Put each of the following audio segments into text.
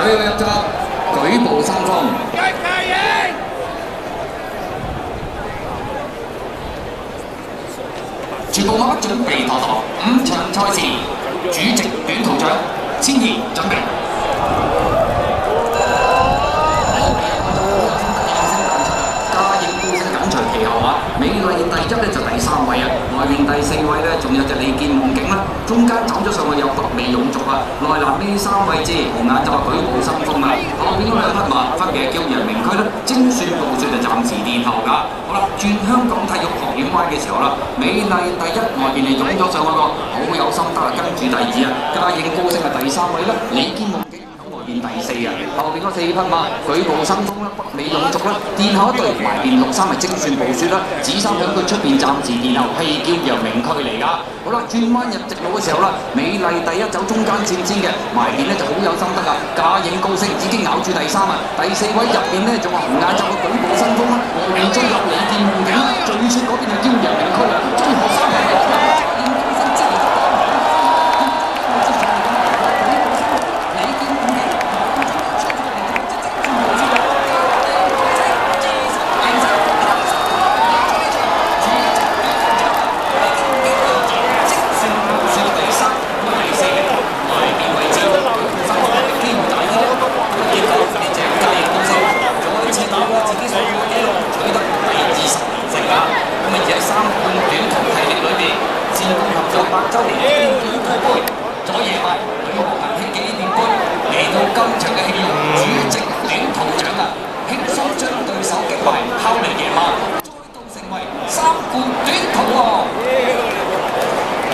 最後入閘舉步生風。全部馬準備妥當，5場賽事主席短途獎千二準備。其後啊，美麗第一咧就第3位啊，外面第4位咧仲有隻李健夢境啦，中間走咗上去有北美勇族啊，內欄呢3位置紅眼就話舉步生風啊，後邊嗰兩匹馬分別係叫陽明區啦，精算部署就暫時殿後㗎。好啦，轉香港體育學院灣嘅時候啦，美麗第一外邊就湧咗上去個好有心得啊，跟住第2啊，嘉應高升係第3位啦，李健夢境。第4啊，後邊嗰4匹馬舉步生風啦，北美勇族啦，殿後一隊埋邊6、3係精算部署啦，紫衫響佢出邊暫時殿後係叫陽明區嚟㗎。好啦，轉彎入直路嘅時候啦，美麗第一走中間線先嘅，埋邊咧就好有心得啊，嘉應高升已經咬住第3啊，第4位入邊咧仲話紅眼就個舉步生風啦，外面追有李健夢境啦，最出嗰邊就叫陽明區啦，最後3位。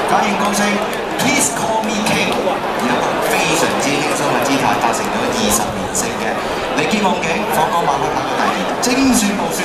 嘉應高升 ，Please call me King， 以一個非常之輕鬆嘅姿態達成咗20連勝嘅李健夢境，放過馬匹跑到第2，精算部署